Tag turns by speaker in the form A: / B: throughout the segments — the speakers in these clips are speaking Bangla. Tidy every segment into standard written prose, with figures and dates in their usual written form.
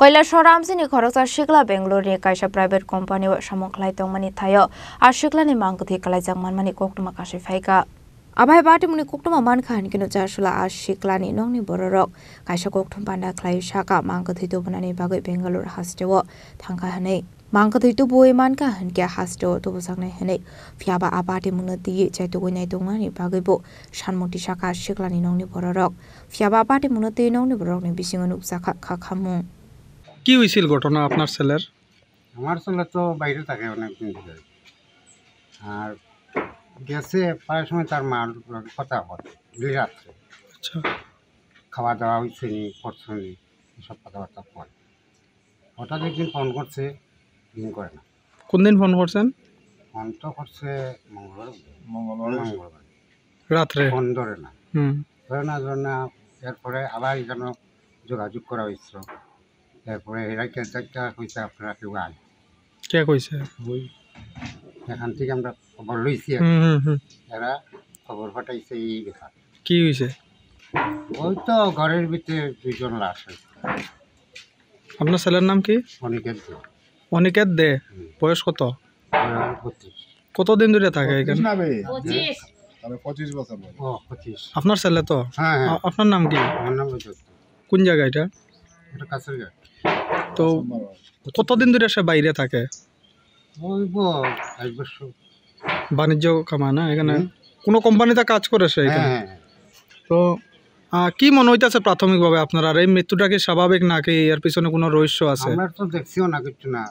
A: কৈলাসর রামসিনি খরচা শিকলা বেঙ্গলোরनि কাইसा प्राइवेट कम्पानी सामखलाय तंगमानि थायो आर शिकलानि मांगथि कलायजाक मानमानि कोकटमा कासि फायका आबाय बाटिमुनि कोकटमा मानखा हनकिनो जासुला आर शिकलानि नंनि बररक काइसा कोकटम पान्दा खलाय साका मांगथि तबनानि बागै बेंगालुर हास्टेव थांखा हनै मांगथि तबोय मानखा हनके हास्टेव तबसांनाय हनै फियाबा आबाति मुनति चाइतगोयनाय दंनानि बागैबो सानमति साका शिकलानि नंनि बररक फियाबा आबाति मुनति नंनि बररकनि बिसिङाव नुजाखा खाखामु
B: কি হয়েছিল ঘটনা আপনার ছেলের?
C: আমার ছেলে তো বাইরে থাকে অনেক দিন ধরে, আর গেছে প্রায় সময় তার মার কথা হয় রাত্রে।
B: আচ্ছা,
C: খাওয়া দাওয়া হয়েছে নি করছে নি এসব কথাবার্তা পরে হঠাৎ একদিন ফোন করছে, দিন করে না।
B: কোন দিন ফোন করছেন?
C: ফোন তো করছে মঙ্গলবার
B: রাত্রে
C: ফোন ধরে না ধরে না। এরপরে আবার যেন যোগাযোগ করা হয়েছিল, এরপরে এরা কেনটা হয়েছে আপনারা কেউ আয়
B: কে কইছে?
C: ওই এখান থেকে আমরা খবর লইছি, এরা খবর পাঠাইছে এই দেখা।
B: কি হয়েছে?
C: ওই তো ঘরের ভিতরে দুইজন লাশ হয়েছে।
B: আপনার ছেলের নাম কি?
C: অনিকেত দে।
B: অনিকেত দে। বয়স কত?
C: 25।
B: কতদিন ধরে থাকে এখানে?
C: 25 বছর। ও 25।
B: আপনার ছেলে তো?
C: হ্যাঁ।
B: আপনার নাম কি?
C: আমার নাম রজত।
B: কোন জায়গা এটা?
C: এটা কাছেরঘাট।
B: তো কতদিন ধরে সে বাইরে থাকে?
C: ওই 1 বছর।
B: বাণিজ্য কামায় না এখানে? কোন কোম্পানিতে কাজ করে সে এখানে?
C: হ্যাঁ।
B: তো কি মনে হইতাছে প্রাথমিকভাবে আপনার, আর এই মৃত্যুটা কি স্বাভাবিক নাকি এর পিছনে কোনো রহস্য আছে?
C: আমরা তো দেখছিও না কিছু না,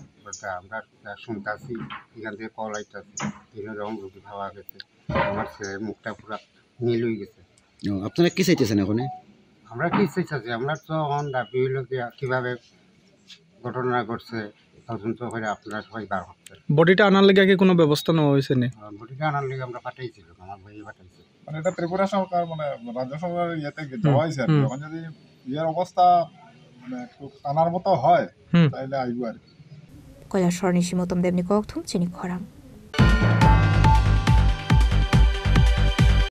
C: আমরা শুনতেছি এখান থেকে কল আইতাছে এরকম রুগী খাওয়া গেছে। আমার ছেলের মুখটা পুরো নীল হয়ে গেছে।
D: আপনারা কি চাইতেছেন এখন?
C: আমরা কি চাইছি, আমরা তো দাবি হইল কিভাবে ঘটনা ঘটছে তদন্ত করে আপনারা সবাই বার হচ্ছে।
B: বডিটা আনার লেগে কি কোনো ব্যবস্থা নেওয়া হয়েছে না?
C: বডিটা আনার লেগে আমরা পাঠাইছিল, আমার ভাই পাঠাইছে।
E: মানে এটা ত্রিপুরা সরকার মানে রাজ্য সরকারের ইয়েতে যাওয়া হয়েছে আর কি। এখন যদি ইয়ের অবস্থা মানে একটু টানার মতো হয় তাহলে আইব আর কি।
A: কৈলাসর নিশিমতম দেবনি কোকথুম চিনি খরাম।